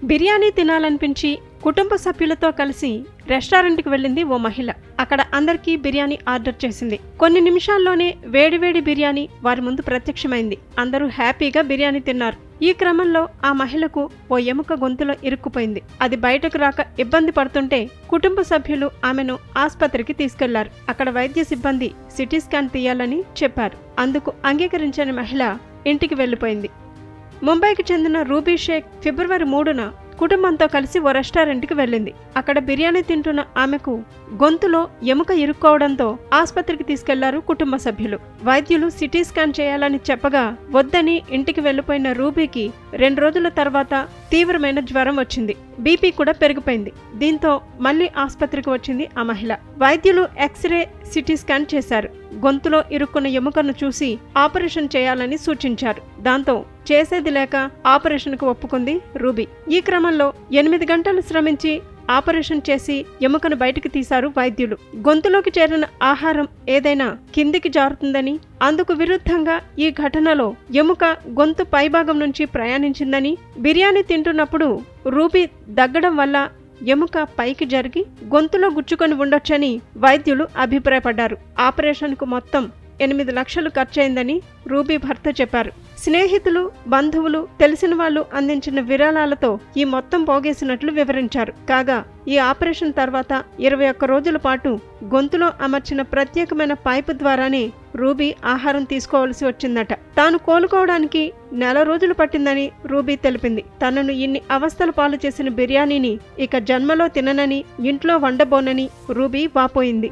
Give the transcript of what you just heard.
బిర్యానీ తినాలనిపించి కుటుంబ సభ్యులతో కలిసి రెస్టారెంట్కి వెళ్ళింది ఓ మహిళ. అక్కడ అందరికీ బిర్యానీ ఆర్డర్ చేసింది. కొన్ని నిమిషాల్లోనే వేడివేడి బిర్యానీ వారి ముందు ప్రత్యక్షమైంది. అందరూ హ్యాపీగా బిర్యానీ తిన్నారు. ఈ క్రమంలో ఆ మహిళకు ఓ ఎముక గొంతులో ఇరుక్కుపోయింది. అది బయటకు రాక ఇబ్బంది పడుతుంటే కుటుంబ సభ్యులు ఆమెను ఆస్పత్రికి తీసుకెళ్లారు. అక్కడ వైద్య సిబ్బంది సిటీ స్కాన్ తీయాలని చెప్పారు. అందుకు అంగీకరించని మహిళ ఇంటికి వెళ్లిపోయింది. ముంబైకి చెందిన రూబీ షేక్ ఫిబ్రవరి 3న కుటుంబంతో కలిసి ఓ రెస్టారెంట్కి వెళ్ళింది. అక్కడ బిర్యానీ తింటున్న ఆమెకు గొంతులో ఎముక ఇరుక్కోవడంతో ఆస్పత్రికి తీసుకెళ్లారు కుటుంబ సభ్యులు. వైద్యులు సిటీ స్కాన్ చేయాలని చెప్పగా వద్దని ఇంటికి వెళ్లిపోయిన రూబీకి 2 రోజుల తర్వాత తీవ్రమైన జ్వరం వచ్చింది. బీపీ కూడా పెరిగిపోయింది. దీంతో మళ్లీ ఆస్పత్రికి వచ్చింది ఆ మహిళ. వైద్యులు ఎక్స్రే, సిటీ స్కాన్ చేశారు. గొంతులో ఇరుక్కున్న ఎముకను చూసి ఆపరేషన్ చేయాలని సూచించారు. దాంతో చేసేది లేక ఆపరేషన్కు ఒప్పుకుంది రూబీ. ఈ క్రమంలో 8 గంటలు శ్రమించి ఆపరేషన్ చేసి ఎముకను బయటికి తీశారు వైద్యులు. గొంతులోకి చేరిన ఆహారం ఏదైనా కిందికి జారుతుందని, అందుకు విరుద్ధంగా ఈ ఘటనలో ఎముక గొంతు పైభాగం నుంచి ప్రయాణించిందని, బిర్యానీ తింటున్నప్పుడు రూబీ దగ్గడం వల్ల ఎముక పైకి జరిగి గొంతులో గుచ్చుకొని ఉండొచ్చని వైద్యులు అభిప్రాయపడ్డారు. ఆపరేషన్కు మొత్తం 8 లక్షలు ఖర్చయిందని రూబీ భర్త చెప్పారు. స్నేహితులు, బంధువులు, తెలిసిన వాళ్లు అందించిన విరాళాలతో ఈ మొత్తం పోగేసినట్లు వివరించారు. కాగా ఈ ఆపరేషన్ తర్వాత 21 రోజుల పాటు గొంతులో అమర్చిన ప్రత్యేకమైన పైపు ద్వారానే రూబీ ఆహారం తీసుకోవాల్సి వచ్చిందట. తాను కోలుకోవడానికి 4 రోజులు పట్టిందని రూబీ తెలిపింది. తనను ఇన్ని అవస్థల పాలు చేసిన బిర్యానీని ఇక జన్మలో తిననని, ఇంట్లో వండబోనని రూబీ వాపోయింది.